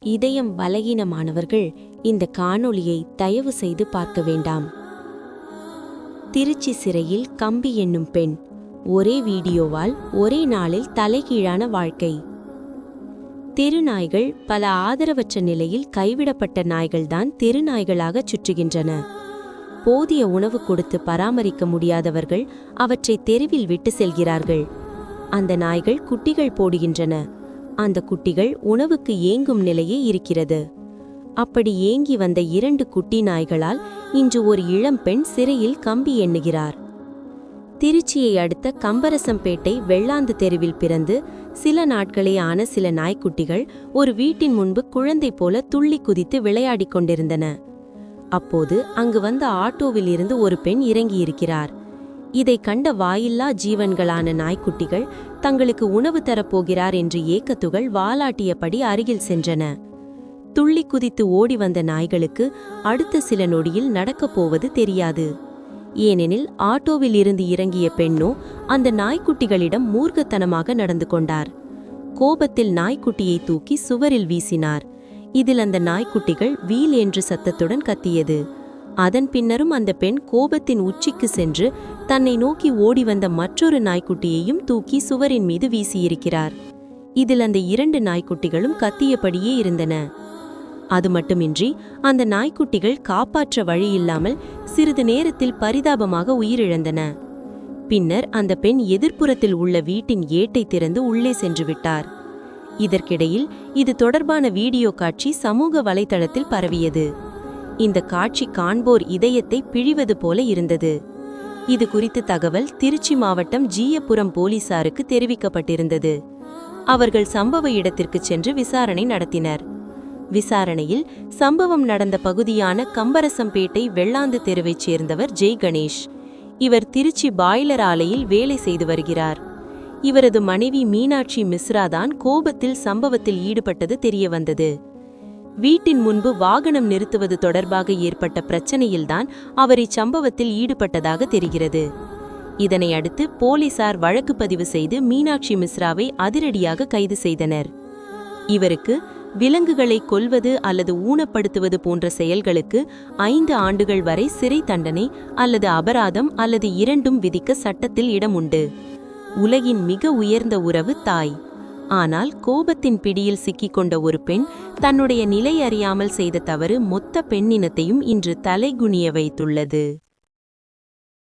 இதயம் பலகீனமானவர்கள் இந்த காணொளியை தயவு செய்து பார்க்க வேண்டாம். திருச்சி சிறையில் கம்பி என்னும் பெண் ஒரே வீடியோவால் ஒரே நாளில் தலைகீழான வாழ்க்கை. தெருநாய்கள் பல ஆதரவற்ற நிலையில் கைவிடப்பட்ட நாய்கள்தான் தெருநாய்களாகச் சுற்றுகின்றன. போதிய உணவு கொடுத்து பராமரிக்க முடியாதவர்கள் அவற்றை தெருவில் விட்டு செல்கிறார்கள். அந்த நாய்கள் குட்டிகள் போடுகின்றன. அந்த குட்டிகள் உணவுக்கு ஏங்கும் நிலையே இருக்கிறது. அப்படி ஏங்கி வந்த 2 குட்டி நாய்களால் இன்று ஒரு இளம்பெண் சிறையில் கம்பி எண்ணுகிறார். திருச்சியை அடுத்த கம்பரசம்பேட்டை வெள்ளாந்து தெருவில் பிறந்து சில நாட்களே ஆன சில நாய்க்குட்டிகள் ஒரு வீட்டின் முன்பு குழந்தை போல துள்ளி குதித்து விளையாடிக் கொண்டிருந்தன. அப்போது அங்கு வந்த ஆட்டோவில் இருந்து ஒரு பெண் இறங்கியிருக்கிறார். இதை கண்ட வாயில்லா ஜீவன்களான நாய்க்குட்டிகள் தங்களுக்கு உணவு தரப்போகிறார் என்று ஏக்கத்துகள் வாலாட்டியபடி அருகில் சென்றன. துள்ளி குதித்து ஓடி வந்த நாய்களுக்கு அடுத்த சில நொடியில் நடக்கப் போவது தெரியாது. ஏனெனில் ஆட்டோவில் இருந்து இறங்கிய பெண்ணோ அந்த நாய்க்குட்டிகளிடம் மூர்க்கத்தனமாக நடந்து கொண்டார். கோபத்தில் நாய்க்குட்டியை தூக்கி சுவரில் வீசினார். இதில் அந்த நாய்க்குட்டிகள் வீல் என்று சத்தத்துடன் கத்தியது. அதன் பின்னரும் அந்த பெண் கோபத்தின் உச்சிக்கு சென்று தன்னை நோக்கி ஓடி வந்த மற்றொரு நாய்க்குட்டியையும் தூக்கி சுவரின் மீது வீசியிருக்கிறார். இதில் அந்த 2 நாய்க்குட்டிகளும் கத்தியபடியே இருந்தன. அது மட்டுமின்றி அந்த நாய்க்குட்டிகள் காப்பாற்ற வழியில்லாமல் சிறிது நேரத்தில் பரிதாபமாக உயிரிழந்தன. பின்னர் அந்த பெண் எதிர்ப்புறத்தில் உள்ள வீட்டின் ஏட்டை திறந்து உள்ளே சென்று விட்டார். இதற்கிடையில் இது தொடர்பான வீடியோ காட்சி சமூக வலைதளத்தில் பரவியது. இந்த காட்சி காண்போர் இதயத்தை பிழிவது போல இருந்தது. இது குறித்து தகவல் திருச்சி மாவட்டம் ஜீயபுரம் போலீசாருக்கு தெரிவிக்கப்பட்டிருந்தது. அவர்கள் சம்பவ இடத்திற்கு சென்று விசாரணை நடத்தினர். விசாரணையில் சம்பவம் நடந்த பகுதியான கம்பரசம்பேட்டை வெள்ளாந்து தெருவைச் சேர்ந்தவர் ஜெய் கணேஷ். இவர் திருச்சி பாய்லர் ஆலையில் வேலை செய்து வருகிறார். இவரது மனைவி மீனாட்சி மிஸ்ராதான் கோபத்தில் சம்பவத்தில் ஈடுபட்டது தெரியவந்தது. வீட்டின் முன்பு வாகனம் நிறுத்துவது தொடர்பாக ஏற்பட்ட பிரச்சனையில்தான் அவர் இச்சம்பவத்தில் ஈடுபட்டதாக தெரிகிறது. இதனை அடுத்து போலீசார் வழக்கு பதிவு செய்து மீனாட்சி மிஸ்ராவை அதிரடியாக கைது செய்தனர். இவருக்கு விலங்குகளை கொல்வது அல்லது ஊனப்படுத்துவது போன்ற செயல்களுக்கு 5 ஆண்டுகள் வரை சிறை தண்டனை அல்லது அபராதம் அல்லது இரண்டும் விதிக்க சட்டத்தில் இடம் உண்டு. உலகின் மிக உயர்ந்த உறவு தாய். ஆனால் கோபத்தின் பிடியில் சிக்கிக்கொண்ட ஒரு பெண் தன்னுடைய நிலை அறியாமல் செய்த தவறு மொத்த பெண்ணினத்தையும் இன்று தலைகுனிய வைத்துள்ளது.